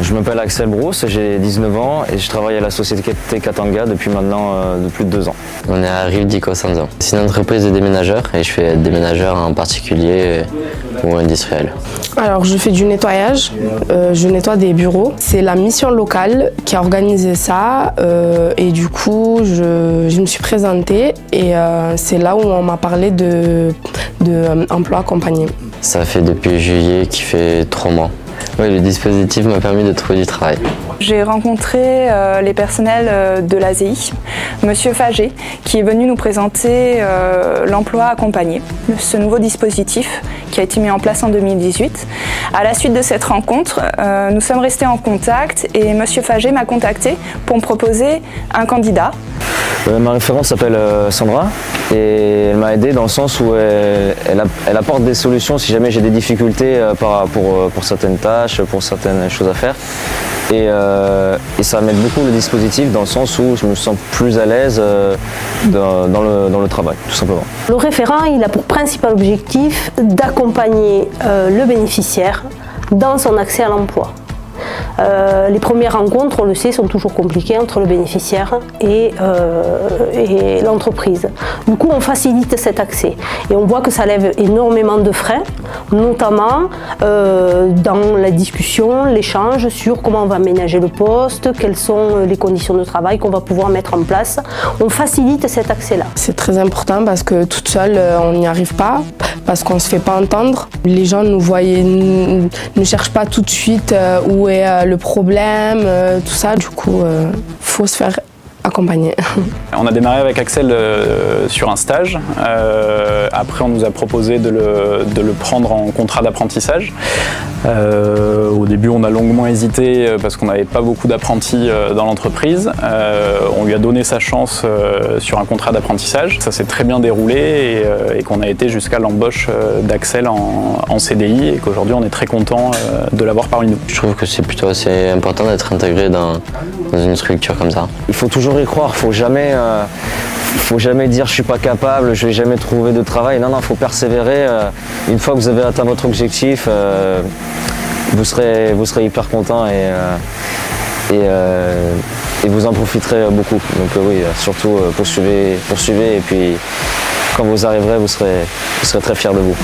Je m'appelle Axel Brousse, j'ai 19 ans et je travaille à la société Katanga depuis maintenant de plus de 2 ans. On est à Rive di Costanzo. C'est une entreprise de déménageurs et je fais déménageur en particulier ou industriel. Alors je fais du nettoyage, je nettoie des bureaux. C'est la mission locale qui a organisé ça et du coup je me suis présentée et c'est là où on m'a parlé de emploi accompagné. Ça fait depuis juillet qui fait 3 mois. Oui, le dispositif m'a permis de trouver du travail. J'ai rencontré les personnels de l'ASEI, Monsieur Fagé, qui est venu nous présenter l'emploi accompagné, ce nouveau dispositif qui a été mis en place en 2018. À la suite de cette rencontre, nous sommes restés en contact et Monsieur Fagé m'a contacté pour me proposer un candidat. Ma référente s'appelle Sandra et elle m'a aidé dans le sens où elle apporte des solutions si jamais j'ai des difficultés pour certaines tâches, pour certaines choses à faire. Et ça m'aide beaucoup le dispositif dans le sens où je me sens plus à l'aise dans le travail, tout simplement. Le référent, il a pour principal objectif d'accompagner le bénéficiaire dans son accès à l'emploi. Les premières rencontres, on le sait, sont toujours compliquées entre le bénéficiaire et l'entreprise. Du coup, on facilite cet accès et on voit que ça lève énormément de freins, notamment dans la discussion, l'échange sur comment on va aménager le poste, quelles sont les conditions de travail qu'on va pouvoir mettre en place. On facilite cet accès-là. C'est très important parce que toute seule, on n'y arrive pas, parce qu'on ne se fait pas entendre. Les gens ne cherchent pas tout de suite où est le problème, tout ça. Du coup, faut se faire accompagner. On a démarré avec Axel sur un stage. Après, on nous a proposé de le prendre en contrat d'apprentissage. Au début, on a longuement hésité parce qu'on n'avait pas beaucoup d'apprentis dans l'entreprise. On lui a donné sa chance sur un contrat d'apprentissage. Ça s'est très bien déroulé et qu'on a été jusqu'à l'embauche d'Axel en CDI et qu'aujourd'hui, on est très content de l'avoir parmi nous. Je trouve que c'est plutôt assez important d'être intégré dans une structure comme ça. Il faut toujours y croire, faut jamais dire je suis pas capable, je vais jamais trouver de travail. Non, faut persévérer. Une fois que vous avez atteint votre objectif, vous serez hyper content et vous en profiterez beaucoup. Donc oui, surtout poursuivez et puis quand vous arriverez, vous serez très fiers de vous.